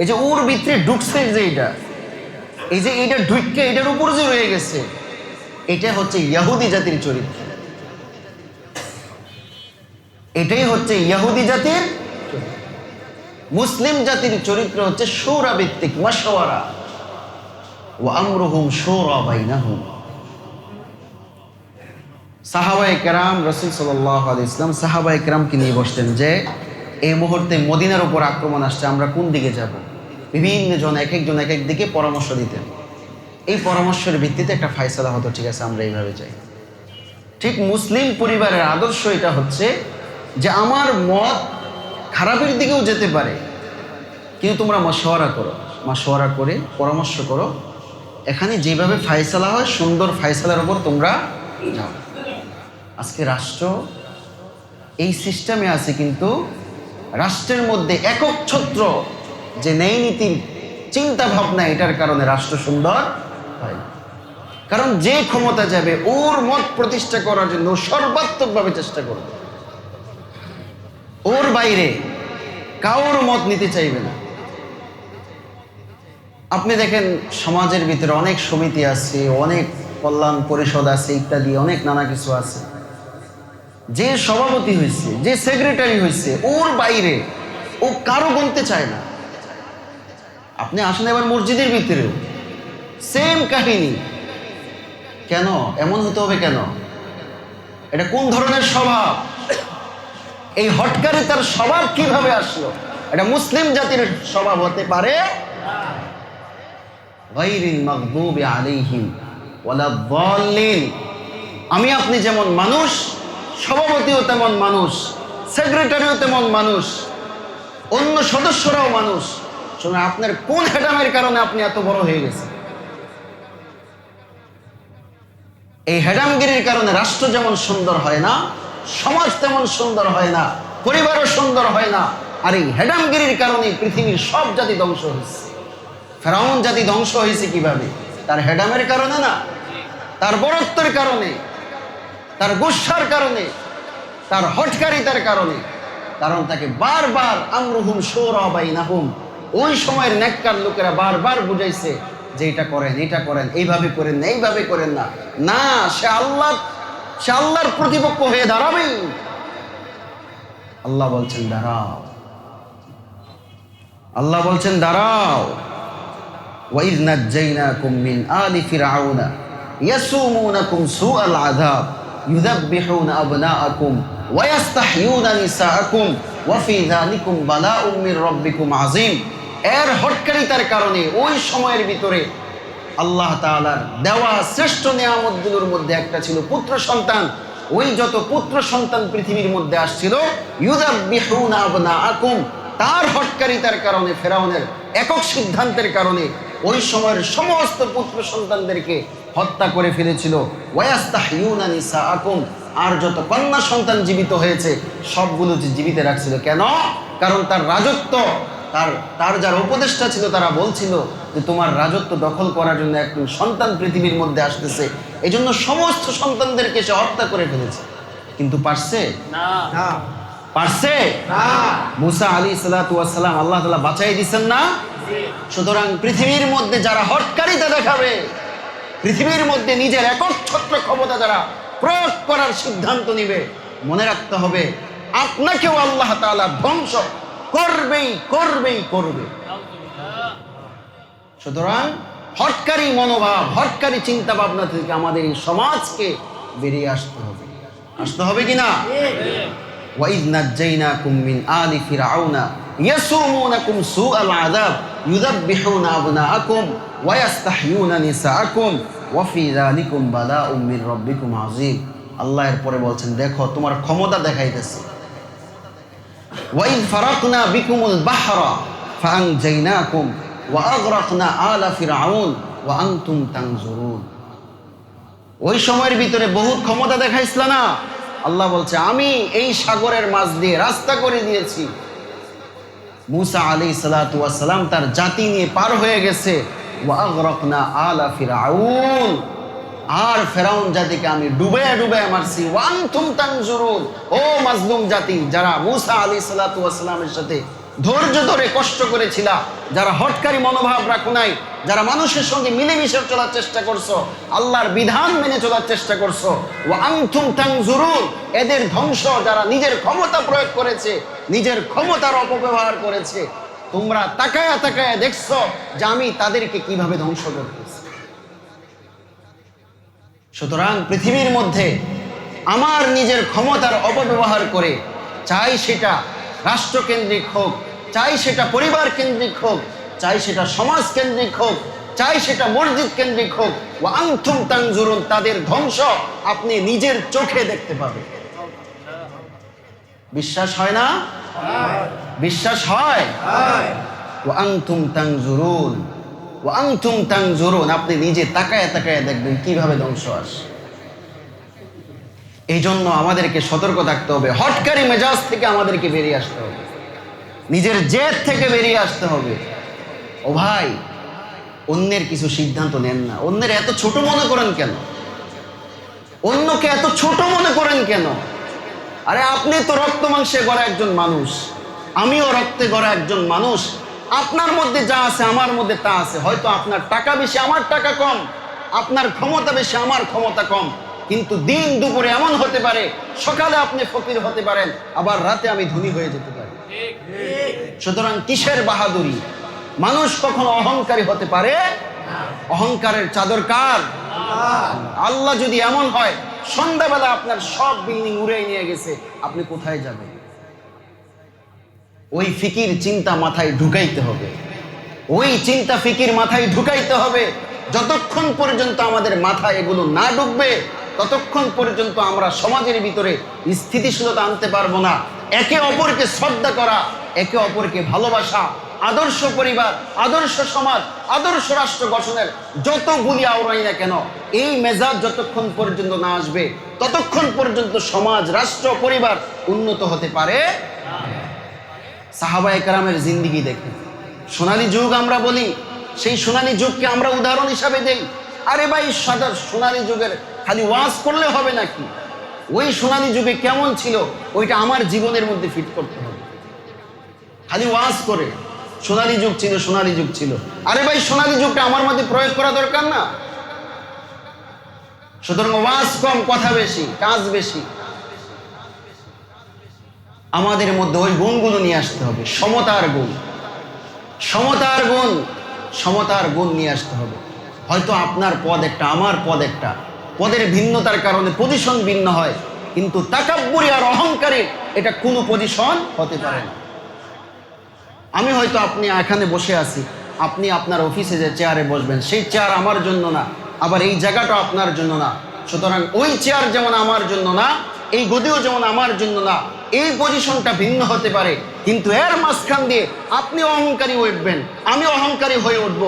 এই যে ওর ভিতরে ঢুকছে যে এইটা, এই যে এইটা ঢুকে এটার উপর যে রয়ে গেছে, এটা হচ্ছে ইহুদি জাতির চরিত্র। এটাই হচ্ছে ইহুদি জাতির। মুসলিম জাতির চরিত্র হচ্ছে শুরা ভিত্তিক, মাশওয়ারা, ওয়া আমরুহুম শুরা বাইনাহুম। সাহাবায়ে কেরাম, রাসূল সাল্লাল্লাহু আলাইহি ওয়াসাল্লাম সাহাবায়ে কেরামকে নিয়ে বসতেন যে এই মুহূর্তে মদিনার উপর আক্রমণ আসছে, আমরা কোন দিকে যাব? বিভিন্ন জন এক একজন এক এক দিকে পরামর্শ দিতেন। এই পরামর্শের ভিত্তিতে একটা ফায়সালা হতো, ঠিক আছে আমরা এইভাবে যাই। ঠিক মুসলিম পরিবারের আদর্শ এটা হচ্ছে যে আমার মত খারাপের দিকেও যেতে পারে, কিন্তু তোমরা মাশওয়ারা করে পরামর্শ করো, এখানে যেভাবে ফায়সালা হয় সুন্দর ফায়সালার উপর তোমরা যাও। আজকে রাষ্ট্র এই সিস্টেমে আছে, কিন্তু রাষ্ট্রের মধ্যে একক ছত্র যে ন্যায় নীতির চিন্তা ভাবনা, এটার কারণে রাষ্ট্র সুন্দর হয় না। কারণ যে ক্ষমতা যাবে ওর মত প্রতিষ্ঠা করার জন্য সর্বাত্মকভাবে চেষ্টা করবে, ওর বাইরে কারোর মত নিতে চাইবে না। আপনি দেখেন সমাজের ভিতরে অনেক সমিতি আছে, অনেক কল্যাণ পরিষদ আছে, ইত্যাদি অনেক নানা কিছু আছে। যে সভাপতি হয়েছে, যে সেক্রেটারি হয়েছে, ওর বাইরে ও কারো বলতে চায় না। আপনি আসেন এবার মসজিদের ভিতরেও সেম কাহিনী। কেন এমন হতে হবে? কেন? এটা কোন ধরনের স্বভাব? এই হটকারে তার স্বভাব কিভাবে আসলো? এটা মুসলিম জাতির স্বভাব হতে পারে? গায়রিল মাগদুবি আলাইহিম ওয়ালাদ-দাল্লিন। আমি আপনি যেমন মানুষ, সভাপতিও তেমন মানুষ, সেক্রেটারিও তেমন মানুষ, অন্য সদস্যরাও মানুষ। শুনে আপনার কোন হেডামের কারণে আপনি এত বড় হয়ে গেছেন? এই হেডামগিরির কারণে রাষ্ট্র যেমন সুন্দর হয় না, সমাজ তেমন সুন্দর হয় না, পরিবারও সুন্দর হয় না। আর এই হেডামগিরির কারণে পৃথিবীর সব জাতি ধ্বংস হয়েছে। ফেরাউন জাতি ধ্বংস হয়েছে কিভাবে? তার হেডামের কারণে না, তার বড়ত্বের কারণে, তার গুসার কারণে, তার হটকারিতার কারণে। কারণ তাকে বারবার আমরুহুম শুরা বাইনাহুম, ওই সময়ের নেককার লোকেরা বারবার বুঝাইছে যে এটা করেন, এটা করেন, এইভাবে করেন না, এইভাবে করেন না। না, সে আল্লাহর প্রতিপক্ষ হয়ে দাঁড়াবেই। আল্লাহ বলছেন দাঁড়াও, আল্লাহ বলছেন দাঁড়াও। ওয়াইয নাজ্জাইনাকুম মিন আলি ফিরআউনা ইয়াসুমুনাকুম সুআল আযাব ইউযাব্বিহুনা আবনাআকুম ওয়া ইস্তাহইয়ুনা নিসাআকুম ওয়া ফি যালিকুম বালাউম মির রাব্বিকুম আযীম। এর হটকারিতার কারণে ওই সময়ের ভিতরে আল্লাহ তাআলার দেওয়া শ্রেষ্ঠ নিয়ামতগুলোর মধ্যে একটা ছিল পুত্র সন্তান। ওই যত পুত্র সন্তান পৃথিবীর মধ্যে আসছিল, ইউযাব্বিহুনা আবনাআকুম, তার হটকারিতার কারণে, ফেরাউনের একক সিদ্ধান্তের কারণে ওই সময়ের সমস্ত পুত্র সন্তানদেরকে হত্যা করে ফেলেছিল। ওয়া ইস্তাহইয়ুনা নিসাআকুম, আর যত কন্যা সন্তান জীবিত হয়েছে সবগুলো জীবিত রাখছিল। কেন? কারণ তার রাজত্ব, তার যারা উপদেষ্টা ছিল তারা বলছিল যে তোমার রাজত্ব দখল করার জন্য একজন সন্তান পৃথিবীর মধ্যে আসতেছে, এই জন্য সমস্ত সন্তানদেরকে সে হত্যা করে ফেলেছে। কিন্তু পারছে না, পারছে না। মুসা আলাইহিসসালাতু ওয়াস সালাম আল্লাহ তাআলা বাঁচাই দিবেন না? সুতরাং পৃথিবীর মধ্যে যারা হটকারিতা দেখাবে, পৃথিবীর মধ্যে নিজের একক ছত্র ক্ষমতা যারা প্রয়োগ করার সিদ্ধান্ত নিবে, মনে রাখতে হবে আপনাকেও আল্লাহ তাআলা ধ্বংস করবেই করবেই করবে। সুতরাং হটকারী মনোভাব, হটকারী চিন্তা ভাবনা থেকে আমাদের এই সমাজকে বেরিয়ে আসতে হবে কিনা? ওয়াইয নাজ্জাইনাকুম মিন আলি ফিরআউনা ইয়াসুমুনাকুম সুআল আযাব ইউযাব্বিহুনা আবনাআকুম ওয়া ইস্তাহইয়ুনা নিসাআকুম ওয়া ফি যালিকুম বালাউম মির রাব্বিকুম আযীম। আল্লাহ এর পরে বলছেন দেখো তোমার ক্ষমতা দেখাইতেছে। ওয়াইয ফারাকনা বিকুমুল বাহরা ফাআনজাইনাকুম ওয়া আগরাকনা আলা ফিরআউন ওয়া আনতুম তানজুরুন। ওই সময়ের ভিতরে বহুত ক্ষমতা দেখাইছিল না? আল্লাহ বলছে আমি এই সাগরের মাঝ দিয়ে রাস্তা করে দিয়েছি। মুসা আলাইহিসসালাতু ওয়াস সালাম তার জাতি নিয়ে পার হয়ে গেছে। ওয়া আগরাকনা আলা ফিরআউন, আর ফেরাউন জাতিকে আমি ডুবে ডুবে মারছি। ওয়া আনতুম তানজুরুন, ও মাজলুম জাতি যারা মুসা আলাইহিসসালাতু ওয়াস সালামের সাথে ধৈর্য ধরে কষ্ট করেছিল, যারা হটকারী মনোভাব রাখো নাই, যারা মানুষের সঙ্গে মিলেমিশে চলার চেষ্টা করছো, আল্লাহর বিধান মেনে চলার চেষ্টা করছো, ওয়া আনতুম তানজুরুন, এদের ধ্বংস যারা নিজের ক্ষমতা প্রয়োগ করেছে, নিজের ক্ষমতার অপব্যবহার করেছে, তোমরা তাকায়া তাকায়া দেখছো যে আমি তাদেরকে কিভাবে ধ্বংস করতেছি। সুতরাং পৃথিবীর মধ্যে আমার নিজের ক্ষমতার অপব্যবহার করে, চাই সেটা রাষ্ট্রকেন্দ্রিক হোক, চাই সেটা পরিবার কেন্দ্রিক হোক, চাই সেটা সমাজ কেন্দ্রিক হোক, চাই সেটা মসজিদ কেন্দ্রিক হোক, ওয়া আনতুম তানজুরুন, তাদের ধ্বংস আপনি নিজের চোখে দেখতে পাবেন। বিশ্বাস হয় না? বিশ্বাস হয়? ওয়া আনতুম তানজুরুন, ওয়া আনতুম তানজুরুন, আপনি নিজে তাকায় তাকায় দেখবেন কিভাবে ধ্বংস আসে। এই জন্য আমাদেরকে সতর্ক থাকতে হবে, হটকারী মেজাজ থেকে আমাদেরকে বেরিয়ে আসতে হবে, নিজের জেদ থেকে বেরিয়ে আসতে হবে। ও ভাই, অন্যের কিছু সিদ্ধান্ত নেন না। অন্যের এত ছোট মনে করেন কেন? অন্যকে এত ছোট মনে করেন কেন? আরে আপনি তো রক্ত মাংসে গড়া একজন মানুষ, আমিও রক্তে গড়া একজন মানুষ। আপনার মধ্যে যা আছে আমার মধ্যে তা আছে। হয়তো আপনার টাকা বেশি, আমার টাকা কম, আপনার ক্ষমতা বেশি, আমার ক্ষমতা কম, কিন্তু দিন দুপুরে এমন হতে পারে, সকালে আপনি ফকির হতে পারেন, আবার রাতে আমি ধনী হয়ে যেতে পারি। সুতরাং কিসের বাহাদুরি? মানুষ কখনো অহংকারী হতে পারে? অহংকারের চাদর কার? আল্লাহ যদি এমন হয় সন্ধ্যাবেলা আপনার সব বিল্ডিং উড়ে নিয়ে গেছে, আপনি কোথায় যাবেন? ওই ফিকির চিন্তা মাথায় ঢুকাইতে হবে, ওই চিন্তা ফিকির মাথায় ঢুকাইতে হবে। যতক্ষণ পর্যন্ত আমাদের মাথায় এগুলো না ঢুকবে, ততক্ষণ পর্যন্ত আমরা সমাজের ভিতরে স্থিতিশীলতা আনতে পারবো না। একে অপরকে শ্রদ্ধা করা, একে অপরকে ভালোবাসা, আদর্শ পরিবার, আদর্শ সমাজ, আদর্শ রাষ্ট্র গঠনের যত গুলি আওড়াই না কেন, এই মেজাজ যতক্ষণ পর্যন্ত না আসবে, ততক্ষণ পর্যন্ত সমাজ, রাষ্ট্র, পরিবার উন্নত হতে পারে। সাহাবায়ে কেরামের জিন্দেগি দেখে সোনালী যুগ আমরা বলি, সেই সোনালী যুগকে আমরা উদাহরণ হিসাবে দেই। আরে ভাই, সোনালী যুগের খালি ওয়াজ করলে হবে নাকি? ওই সোনালী যুগে কেমন ছিল ওইটা আমার জীবনের মধ্যে ফিট করতে হবে। খালি ওয়াজ করে সোনালী যুগ ছিল, সোনালী যুগ ছিল। আরে ভাই, সোনালী যুগটা আমার মধ্যে প্রয়োগ করা দরকার না? সুতরাং ওয়াজ কম, কথা বেশি, কাজ বেশি। আমাদের মধ্যে ওই গুণগুলো নিয়ে আসতে হবে, সমতার গুণ, সমতার গুণ, সমতার গুণ নিয়ে আসতে হবে। হয়তো আপনার পদ একটা, আমার পদ একটা, পদের ভিন্নতার কারণে পজিশন ভিন্ন হয়, কিন্তু তাকাব্বুরি আর অহংকারে এটা কোনো পজিশন হতে পারে না। আমি হয়তো, আপনি এখানে বসে আছি, আপনি আপনার অফিসে যে চেয়ারে বসবেন, সেই চেয়ার আমার জন্য না, আবার এই জায়গাটা আপনার জন্য না। সুতরাং ওই চেয়ার যেমন আমার জন্য না, এই গদিও যেমন আমার জন্য না, এই পজিশনটা ভিন্ন হতে পারে, কিন্তু এর মাঝখান দিয়ে আপনি অহংকারী উঠবেন, আমি অহংকারী হয়ে উঠব,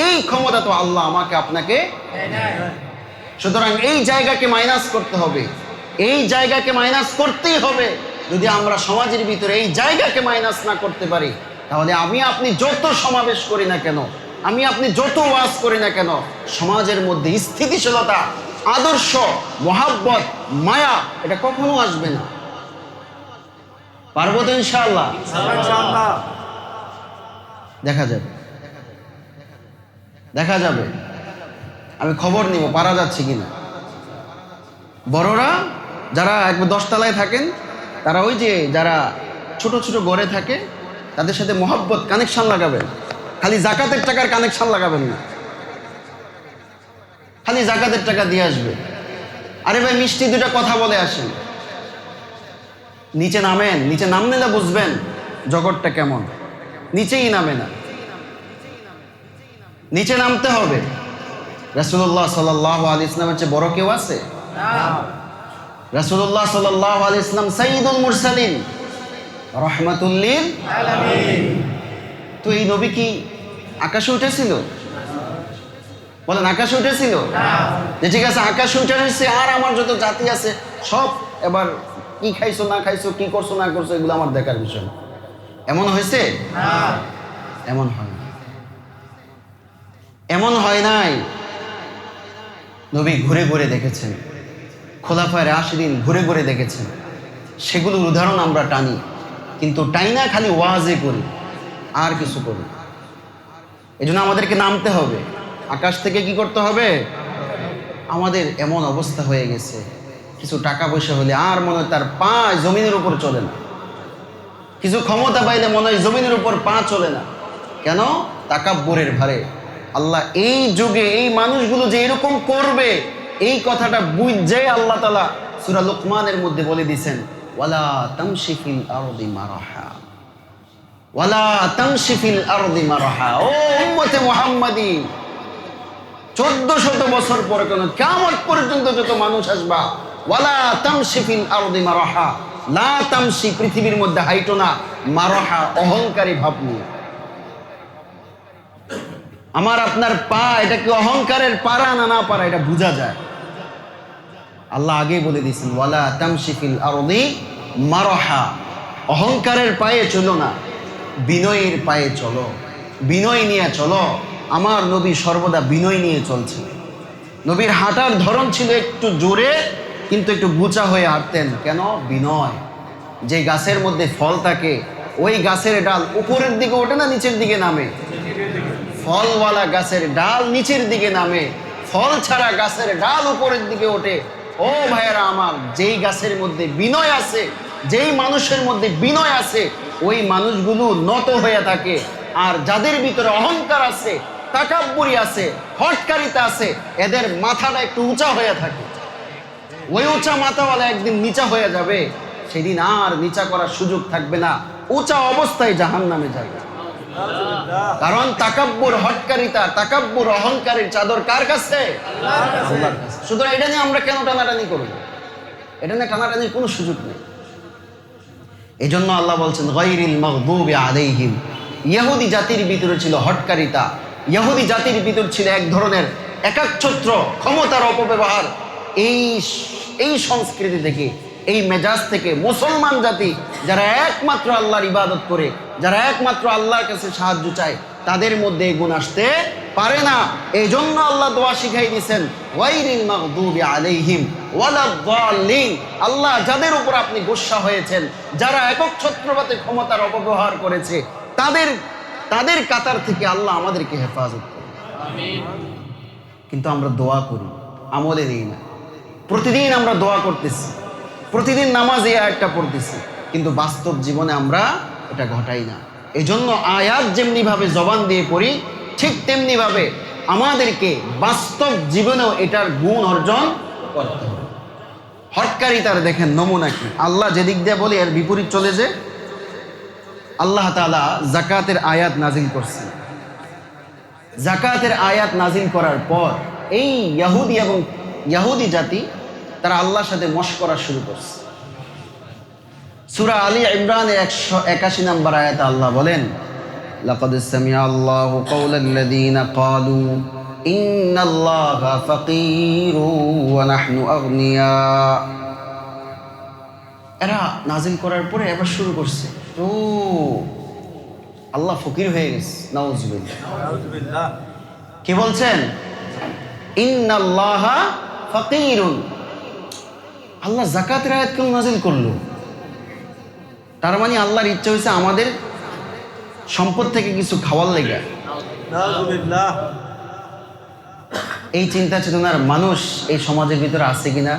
এই ক্ষমতা তো আল্লাহ আমাকে আপনাকে। সুতরাং এই জায়গাকে মাইনাস করতে হবে, এই জায়গাকে মাইনাস করতেই হবে। যদি আমরা সমাজের ভিতরে এই জায়গাকে মাইনাস না করতে পারি, তাহলে আমি আপনি যত সমাবেশ করি না কেন, আমি আপনি যত ওয়াজ করি না কেন, সমাজের মধ্যে স্থিতিশীলতা, আদর্শ, মহাব্বত, মায়া এটা কখনো আসবে না। পারবো তো ইনশাআল্লাহ? দেখা যাবে, দেখা যাবে। আমি খবর নিব পারা যাচ্ছে কিনা। বড়রা যারা একবার 10 তলায় থাকেন, তারা ওই যে যারা ছোট ছোট ঘরে থাকে, তাদের সাথে মহব্বত কানেকশন লাগাবেন। খালি জাকাতের টাকার কানেকশন লাগাবেন না, খালি জাকাতের টাকা দিয়ে আসবে। আরে ভাই, মিষ্টি দুটা কথা বলে আসেন, নিচে নামেন। নিচে নামলে না বুঝবেন জগৎটা কেমন। নিচেই নামে না, নিচে নামতে হবে। রাসূলুল্লাহ সাল্লাল্লাহু আলাইহি ওয়াসাল্লামের চেয়ে বড় কেউ আছে? রাসূলুল্লাহ সাল্লাল্লাহু আলাইহি ওয়াসাল্লাম সাইয়্যিদুল মুরসালিন, রাহমাতুল লিল আলামিন। তো এই নবী কি আকাশে উঠেছিল? বলেন, আকাশে উঠেছিল? যে ঠিক আছে, আকাশে উঠে এসেছে, আর আমার যত জাতি আছে সব এবার কি খাইছো না খাইছো, কি করছো না করছো, এগুলো আমার দেখার বিষয় না। এমন হয়েছে? এমন হয় না, এমন হয় নাই। নবী ঘুরে ঘুরে দেখেছেন, খোলাফায়ে রাশিদিন ঘুরে ঘুরে দেখেছেন। সেগুলোর উদাহরণ আমরা টানি, কিন্তু টাইনা খালি ওয়াজে করি, আর কিছু করি। এই জন্য আমাদেরকে নামতে হবে, আকাশ থেকে কি করতে হবে? আমাদের এমন অবস্থা হয়ে গেছে, কিছু টাকা পয়সা হলে আর মনে হয় তার পা জমিনের উপর চলে না, কিছু ক্ষমতা পাইলে মনে হয় জমিনের উপর পা চলে না। কেন? তাকাব্বুরের ভারে। আল্লাহ এই যুগে এই মানুষগুলো যে এরকম করবে, এই কথাটা বুঝে আল্লাহ তাআলা সূরা লুকমানের মধ্যে বলে দিয়েছেন, ওয়ালা তামশি ফিল আরদি মারহা, ওয়ালা তামশি ফিল আরদি মারহা। ও উম্মতে মুহাম্মাদি, 1400 বছর পরে কেন কিয়ামত পর্যন্ত যত মানুষ আসবা, ওয়ালা তামশি ফিল আরদি মারহা, লা তামশি পৃথিবীর মধ্যে হাইটো না, মারহা অহংকারী ভাব নিয়ে। আমার আপনার পা, এটা কি অহংকারের পারা না না পারা এটা বোঝা যায়। আল্লাহ আগেই বলে দিয়েছেন ওয়ালা তামশি ফিল আরদি মারহা, অহংকারের পায়ে চলো না, বিনয়ের পায়ে চলো, বিনয় নিয়ে চলো। আমার নবী সর্বদা বিনয় নিয়ে চলছে। নবীর হাঁটার ধরন ছিল একটু জোরে কিন্তু একটু গুচা হয়ে হাঁটতেন। কেন? বিনয়। যে গাছের মধ্যে ফল থাকে ওই গাছের ডাল উপরের দিকে ওঠে না নিচের দিকে নামে? ফলওয়ালা গাছের ডাল নিচের দিকে নামে, ফল ছাড়া গাছের ডাল উপরের দিকে ওঠে। ও ভাইয়েরা আমার, যেই গাছের মধ্যে বিনয় আছে, যেই মানুষের মধ্যে বিনয় আছে, ওই মানুষগুলো নত হয়ে থাকে। আর যাদের ভিতরে অহংকার আছে, তাকাব্বুরি আছে, হটকারিতা আছে, এদের মাথাটা একটু উঁচা হয়ে থাকে। ওই উঁচা মাথাওয়ালা একদিন নিচা হয়ে যাবে, সেদিন আর নিচা করার সুযোগ থাকবে না, উঁচা অবস্থায় জাহান্নামে যাবে। কারণ তাকাব্বুর, হটকারিতা, তাকাব্বুর, অহংকারের চাদর কার কাছে? আল্লাহর কাছে। সুতরাং এটা নিয়ে আমরা কেন টানাটানি করব? এটা নিয়ে টানাটানির কোনো সুযোগ নেই। এই জন্য আল্লাহ বলছেন গায়রিল মাগদুবি আলাইহিম। ইহুদি জাতির ভিতরে ছিল হটকারিতা, ইহুদি জাতির ভিতর ছিল এক ধরনের একাচ্ছত্র, ক্ষমতার অপব্যবহার। এই সংস্কৃতি থেকে, এই মেজাজ থেকে মুসলমান জাতি যারা একমাত্র আল্লাহর ইবাদত করে, যারা একমাত্র আল্লাহর কাছে সাহায্য চায়, তাদের মধ্যে এই গুণ আসতে পারে না। এই জন্য আল্লাহ দোয়া শিখাই দিয়েছেন গায়রিল মাগদুবি আলাইহিম ওয়ালাদ-দাল্লিন। আল্লাহ যাদের উপর আপনি গোসা হয়েছেন, যারা একচ্ছত্রবাদে ক্ষমতার অপব্যবহার করেছে, তাদের কাতার থেকে আল্লাহ আমাদেরকে হেফাজত করুন। আমিন। কিন্তু আমরা দোয়া করি, আমলে নেই না। প্রতিদিন আমরা দোয়া করতেছি, প্রতিদিন নামাজে আয়াতটা পড়তেছি, কিন্তু বাস্তব জীবনে আমরা এটা ঘটাই না। এই জন্য আয়াত যেমনিভাবে জবান দিয়ে পড়ি, ঠিক তেমনিভাবে আমাদেরকে বাস্তব জীবনেও এটার গুণ অর্জন করতে হবে। হটকারিতার দেখেন নমুনা কি, আল্লাহ যেদিক দিয়ে বলে এর বিপরীত চলে যে। আল্লাহ তাআলা যাকাতের আয়াত নাজিল করছেন। যাকাতের আয়াত নাজিল করার পর এই ইহুদি জাতি তারা আল্লাহর সাথে মশকরা শুরু করছে। সূরা আলী ইমরানের 181 নম্বর আয়াতে আল্লাহ বলেন লাকাদ সামিআ আল্লাহু কাওলাল্লাযীনা ক্বালু ইন্নাল্লাহা ফাকীরু ওয়া নাহনু আগনিয়া। এরা নাজিল করার পরে এবার শুরু করছে, তো আল্লাহ ফকির হয়ে গেছে। নাউযুবিল্লাহ। কি বলছেন? ইন্নাল্লাহা ফাকীরুন। আল্লাহ যাকাতের আয়াত কেন নাজিল করলো? তার মানে আল্লাহর ইচ্ছা হয়েছে আমাদের সম্পদ থেকে কিছু খাওয়ার লেগে। নাউযুবিল্লাহ। এই চিন্তা চেতনার মানুষ এই সমাজের ভিতরে আছে কিনা?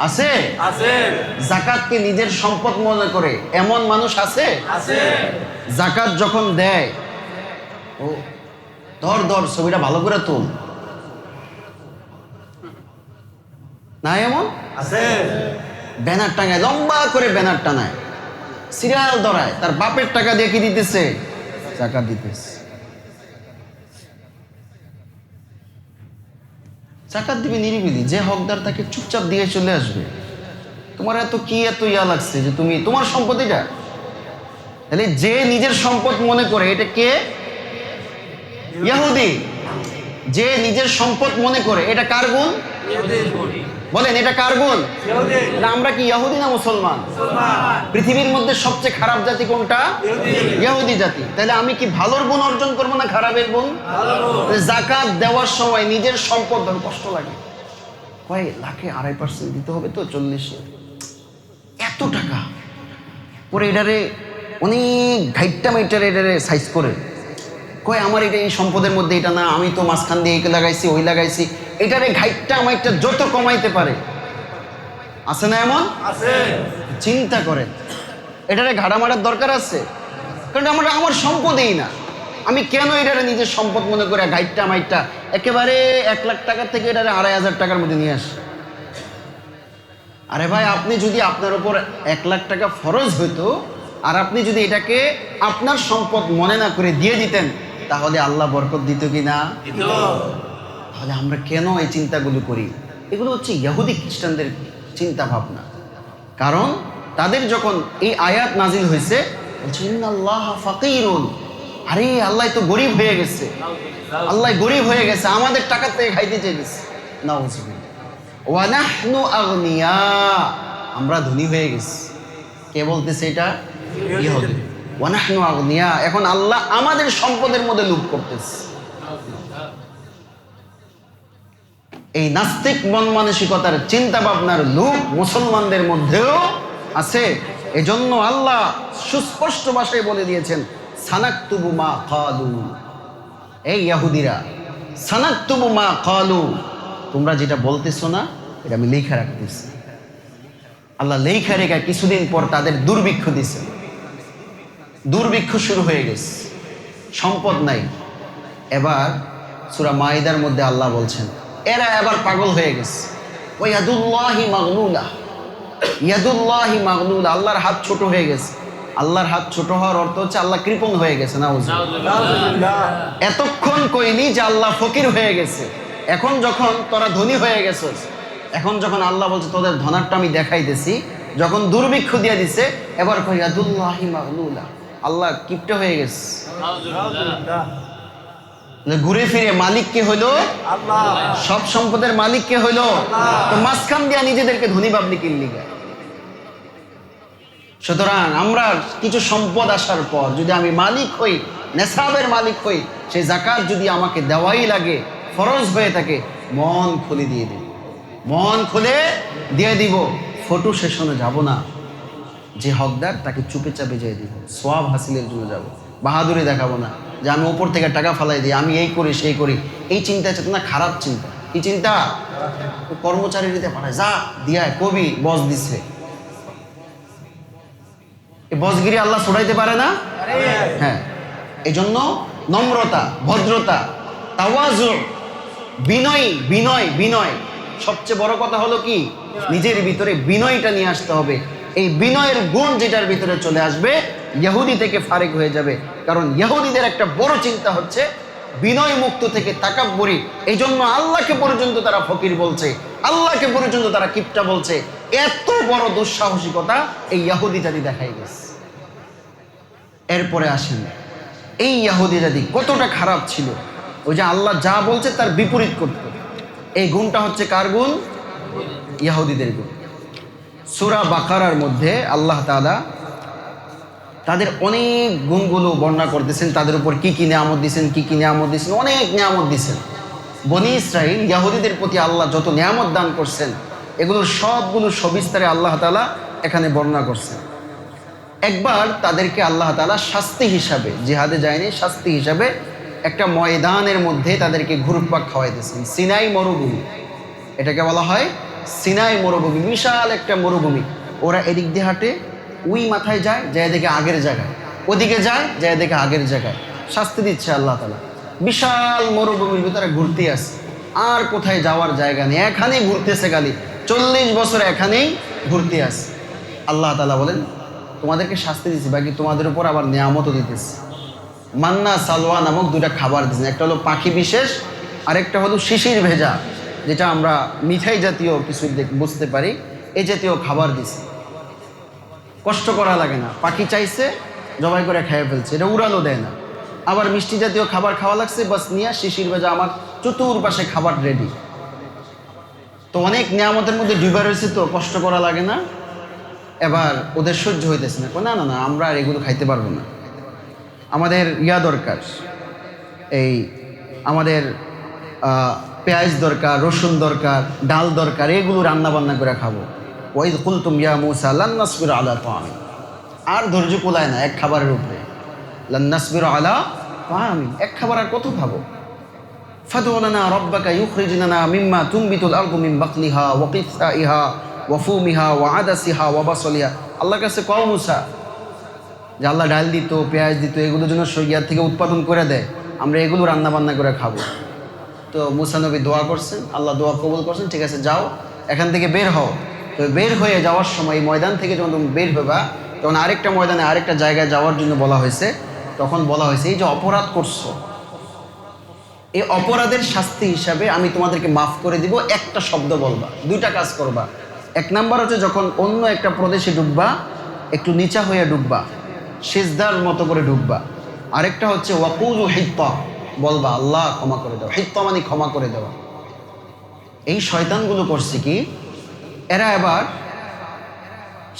আছে। যাকাতকে নিজের সম্পদ মনে করে এমন মানুষ আছে। যাকাত যখন দেয়, ও ধর ছবিটা ভালো করে তুল, না এমন আছে? ব্যানার টাঙায়, লম্বা করে ব্যানার টানায়, সিরিয়াল ধরায়, তার বাপের টাকা দিয়ে কি দিতেছে? যাকাত দিতেছে। যাকাত দিবে নিরিবিলি, যে হকদার তাকে চুপচাপ দিয়ে চলে আসবে। তোমার এত ইয়া লাগছে যে তুমি তোমার সম্পদ এটা? তাহলে যে নিজের সম্পদ মনে করে এটা কে? ইহুদি। যে নিজের সম্পদ মনে করে এটা কার গুণ? বলেন, এটা কার গুণ? না আমরা কি ইহুদি না মুসলমান? পৃথিবীর মধ্যে সবচেয়ে খারাপ জাতি কোনটা? ইহুদি জাতি। তাহলে আমি কি ভালোর গুণ অর্জন করবো না খারাপের গুণ? যাকাত দেওয়ার সময় নিজের সম্পদ ধর কষ্ট লাগে, কয় লাখে 2.5% দিতে হবে, তো 40 এত টাকা পরে এটারে অনেক ঘাইটটা মাইটারে এটারে সাইজ করে কয় আমার এটা এই সম্পদের মধ্যে এটা না, আমি তো মাঝখান দিয়ে এই লাগাইছি ওই লাগাইছি, এটারে ঘাইটটা মাইটটা যত কমাইতে পারে। আছে না এমন? আছে। চিন্তা করেন, এটারে ঘাড়া মারার দরকার আছে? কারণ আমার সম্পদই না, আমি কেন এটারে নিজের সম্পদ মনে করে ঘাইটটা মাইটটা একেবারে 1 লাখ টাকার থেকে এটারে 2,500 টাকার মধ্যে নিয়ে আসি? আরে ভাই, আপনি যদি আপনার উপর 1,00,000 টাকা ফরজ হইতো আর আপনি যদি এটাকে আপনার সম্পদ মনে না করে দিয়ে দিতেন, তাহলে আল্লাহ বরকত দিত কি না? তাহলে আমরা কেন এই চিন্তাগুলো করি? এগুলো হচ্ছে ইহুদি খ্রিস্টানদের চিন্তা ভাবনা। কারণ তাদের যখন এই আয়াত নাজিল হয়েছে, বলছে ইন্নাল্লাহ ফাকিরুন, আরে আল্লাহ তো গরিব হয়ে গেছে, আল্লাহ গরিব হয়ে গেছে, আমাদের টাকা থেকে খাইতে চাইছে। নাউযুবিল্লাহ। ওয়া নাহনু আগনিয়া, আমরা ধনী হয়ে গেছি। কে বলতেছে এটা? ইহুদি। ওয়া নাহনু আগনিয়া, এখন আল্লাহ আমাদের সম্পদের মধ্যে লুট করতেছে। এই নাস্তিক মন মানসিকতার চিন্তা ভাবনার লোক মুসলমানদের মধ্যেও আছে। এজন্য আল্লাহ সুস্পষ্ট ভাষায় বলে দিয়েছেন, সানাকতুবু মা ক্বালু, এই ইহুদিরা, সানাকতুবু মা ক্বালু, তোমরা যেটা বলতেছো না এটা আমি লেখা রাখতেছি। আল্লাহ লেখা রেখা কিছুদিন পর তাদের দুর্ভিক্ষ দিছে, দুর্ভিক্ষ শুরু হয়ে গেছে, সম্পদ নাই। এবার সূরা মাইদার মধ্যে আল্লাহ বলছেন এরা এবার পাগল হয়ে গেছে। ওয়া ইয়াদুল্লাহি মাগলুলা, ইয়াদুল্লাহি মাগলুলা, আল্লাহর হাত ছোট হয়ে গেছে। আল্লাহর হাত ছোট হওয়ার অর্থ হচ্ছে আল্লাহ কৃপণ হয়ে গেছে। নাউযুবিল্লাহ। এতক্ষণ কইনি যে আল্লাহ ফকির হয়ে গেছে, এখন যখন তোরা ধনী হয়ে গেছিস, এখন যখন আল্লাহ বলছে তোদের ধনারটা আমি দেখাইতেছি, যখন দুর্ভিক্ষ দিয়ে দিছে, এবার কই ইয়াদুল্লাহি মাগলুলা, আল্লাহ কিপটে হয়ে গেছে। ঘুরে ফিরে মালিক কে হইলো? আল্লাহ। সব সম্পদের মালিক কে হইলো? তো মাঝখান দিয়া নিজেদেরকে ধনী ভাবলি কিনলি গা। সুতরাং আমরা কিছু সম্পদ আসার পর যদি আমি মালিক হই, নেশাবের মালিক হই, সেই যাকাত যদি আমাকে দেওয়াই লাগে, ফরজ হয়ে থাকে, মন খুলে দিয়ে দিব, মন খুলে দিয়ে দিব। ফটো সেশনে যাব না, যে হকদার তাকে চুপে চাপে যেয়ে দিব, সওয়াব হাসিলের জন্য যাব। বাহাদুরি দেখাবো না যে আমি উপর থেকে টাকা ফালাই দিই, আমি এই করি সেই করি। এই চিন্তা চেতনা খারাপ চিন্তা। কি চিন্তা? কর্মচারী দিতে পাঠায়, যা দিয়ায় কবি বস দিচ্ছে। এই বসগিরি আল্লাহ ছড়াইতে পারে না? হ্যাঁ, এই জন্য নম্রতা, ভদ্রতা, তাওয়াজু, বিনয়, বিনয়, বিনয়। সবচেয়ে বড় কথা হলো কি, নিজের ভিতরে বিনয়টা নিয়ে আসতে হবে। এই বিনয়ের গুণ যেটার ভিতরে চলে আসবে, ইহুদি থেকে ফারেক হয়ে যাবে। কারণ ইহুদিদের একটা বড় চিন্তা হচ্ছে বিনয় মুক্ত থেকে তাকাব্বুরি। এই জন্য আল্লাহকে পর্যন্ত তারা ফকির বলছে, আল্লাহকে পর্যন্ত তারা কিপটা বলছে। এত বড় দুঃসাহসিকতা এই ইহুদি জাতি দেখাই গেছে। এরপরে আসেন, এই ইহুদি জাতি কতটা খারাপ ছিল, ওই যে আল্লাহ যা বলছে তার বিপরীত করত। এই গুণটা হচ্ছে কার গুণ? ইহুদিদের গুণ। সূরা বাকারার মধ্যে আল্লাহ তাআলা তাদের অনেক গুণগুলো বর্ণনা করতেছেন, তাদের উপর কি কি নিয়ামত দিয়েছেন, কি কি নিয়ামত দিয়েছেন, অনেক নিয়ামত দিয়েছেন। বনী ইসরাইল ইহুদিদের প্রতি আল্লাহ যত নিয়ামত দান করছেন, এগুলোর সবগুলো সবিস্তারে আল্লাহ তাআলা এখানে বর্ণনা করছেন। একবার তাদেরকে আল্লাহ তাআলা শাস্তি হিসাবে, জিহাদে যায়নি, শাস্তি হিসাবে একটা ময়দানের মধ্যে তাদেরকে ঘুরপাক খাওয়াইতেছেন। সিনাই মরুভূমি, এটাকে বলা হয় সিনাই মরুভূমি, বিশাল একটা মরুভূমি। ওরা এদিক দিয়ে হাঁটে, ওই মাথায় যায়, যায় দেখে আগের জায়গায়, ওদিকে যায়, যায় দেখে আগের জায়গায়। শাস্তি দিচ্ছে আল্লাহ তাআলা। বিশাল মরুভূমির ভিতরে ঘুরতে আসে, আর কোথায় যাওয়ার জায়গা নেই, এখানেই ঘুরতেছে খালি, 40 বছর এখানেই ঘুরতে আসে। আল্লাহ তাআলা বলেন তোমাদেরকে শাস্তি দিচ্ছি, বাকি তোমাদের উপর আবার নিয়ামতও দিতেছে। মান্না সালওয়া নামক দুটা খাবার দিচ্ছেন, একটা হলো পাখি বিশেষ, আরেকটা হলো শিশির ভেজা, যেটা আমরা মিঠাই জাতীয় কিছু বুঝতে পারি, এই জাতীয় খাবার দিছে। কষ্ট করা লাগে না, পাখি চাইছে জবাই করে খেয়ে ফেলছে, এটা উড়ালো দেয় না। আবার মিষ্টি জাতীয় খাবার খাওয়া লাগছে, বাস নিয়ে শিশির ভেজা, আমার চতুর্পাশে খাবার রেডি। তো অনেক নিয়ামতের মধ্যে ডুবে রয়েছে, তো কষ্ট করা লাগে না। এবার ওদের সহ্য হইতেছে না, না না না, আমরা আর এগুলো খাইতে পারবো না, আমাদের দরকার, এই আমাদের পেঁয়াজ দরকার, রসুন দরকার, ডাল দরকার, এগুলো রান্না বান্না করে খাবো। ওয়াইদ কুলতুম ইয়া মূসা লান নাসবির আলা তাআমিন, আর ধৈর্য কুলায় না এক খাবারের উপরে। লান নাসবির আলা তাআমিন, এক খাবার আর কত খাবো? ফাদউ লানা রাব্বাকা ইউখরিজ লানা মিম্মা তুনবিতুল আরদু মিন বাকলিহা ওয়া কিসসাইহা ওয়া ফুমিহা ওয়া আদাসিহা ওয়া বাসলিহা। আল্লাহর কাছে কও মূসা যে আল্লাহ ডাল দিত, পেঁয়াজ দিত, এগুলো যেন ইয়ার থেকে উৎপাদন করে দেয়, আমরা এগুলো রান্না বান্না করে খাবো। তো মূসা নবী দোয়া করছেন, আল্লাহ দোয়া কবুল করছেন, ঠিক আছে যাও, এখান থেকে বের হও। তো বের হয়ে যাওয়ার সময় এই ময়দান থেকে যখন তুমি বের হবা, তখন আরেকটা ময়দানে আরেকটা জায়গায় যাওয়ার জন্য বলা হয়েছে। তখন বলা হয়েছে এই যে অপরাধ করছো, এই অপরাধের শাস্তি হিসাবে আমি তোমাদেরকে মাফ করে দিব, একটা শব্দ বলবা, দুইটা কাজ করবা। এক নাম্বার হচ্ছে যখন অন্য একটা প্রদেশে ডুববা, একটু নিচা হয়ে ডুববা, সিজদার মতো করে ডুববা। আরেকটা হচ্ছে ওয়াকুলু হিত্তা, বলবা আল্লাহ ক্ষমা করে দাও। হিত্তা মানে ক্ষমা করে দেওয়া। এই শয়তানগুলো করছে কি, এরা এবার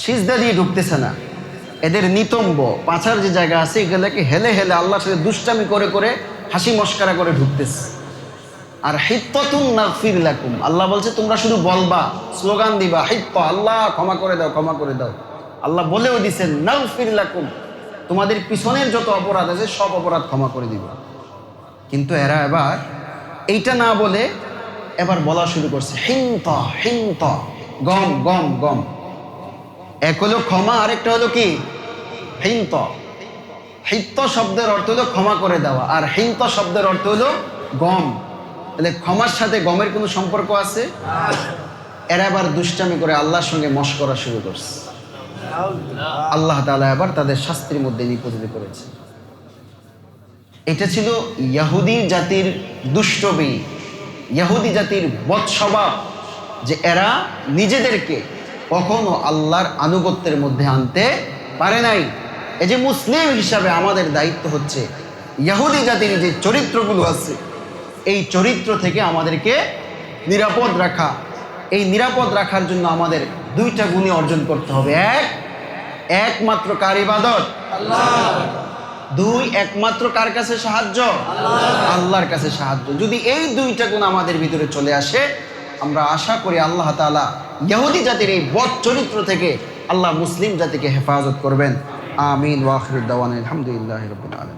সিজদা দিয়ে ঢুকতেছে না, এদের নিতম্ব পাছার যে জায়গা আছে এগুলোকে হেলে হেলে আল্লাহর সাথে দুষ্টামি করে করে হাসি মস্কারা করে ঢুকতেছে। আর হিত্তাতুন নাগফির লাকুম, আল্লাহ বলছে তোমরা শুধু বলবা, স্লোগান দিবা, হিত্তা আল্লাহ ক্ষমা করে দাও, ক্ষমা করে দাও। আল্লাহ বলেও দিছেন নাগফির লাকুম, তোমাদের পিছনের যত অপরাধ আছে সব অপরাধ ক্ষমা করে দিবা। কিন্তু এরা এবার এইটা না বলে এবার বলা শুরু করছে হিংতা হিংতা, গম গম গম। এক হলো ক্ষমা, আরেকটা হলো কি হিংতা। হিত্ত শব্দের অর্থ হলো ক্ষমা করে দেওয়া, আর হিংতা শব্দের অর্থ হলো গম। তাহলে ক্ষমার সাথে গমের কোনো সম্পর্ক আছে? এরা এবার দুষ্টামি করে আল্লাহর সঙ্গে মশকরা শুরু করছে। আল্লাহ তাআলা এবার তাদের শাস্তির মধ্যে নিপতিত করেছে। এটা ছিল ইহুদি জাতির দুষ্টমি, ইহুদি জাতির বদস্বভাব, যে এরা নিজেদেরকে কখনো আল্লাহর আনুগত্যের মধ্যে আনতে পারে নাই। এই যে মুসলিম হিসাবে আমাদের দায়িত্ব হচ্ছে ইহুদি জাতির যে চরিত্রগুলো আছে এই চরিত্র থেকে আমাদেরকে নিরাপদ রাখা। এই নিরাপদ রাখার জন্য আমাদের দুইটা গুণই অর্জন করতে হবে। একমাত্র কার ইবাদত? আল্লাহ। দুই, একমাত্র কার কাছে সাহায্য? আল্লাহর কাছে সাহায্য। যদি এই দুইটা গুণ আমাদের ভিতরে চলে আসে, আমরা আশা করি আল্লাহ তাআলা ইহুদি জাতির এই বদ চরিত্র থেকে আল্লাহ মুসলিম জাতিকে হেফাজত করবেন। আমিন ওয়া আখিরু দাওয়ানা আলহামদুলিল্লাহি রাব্বিল আলামিন।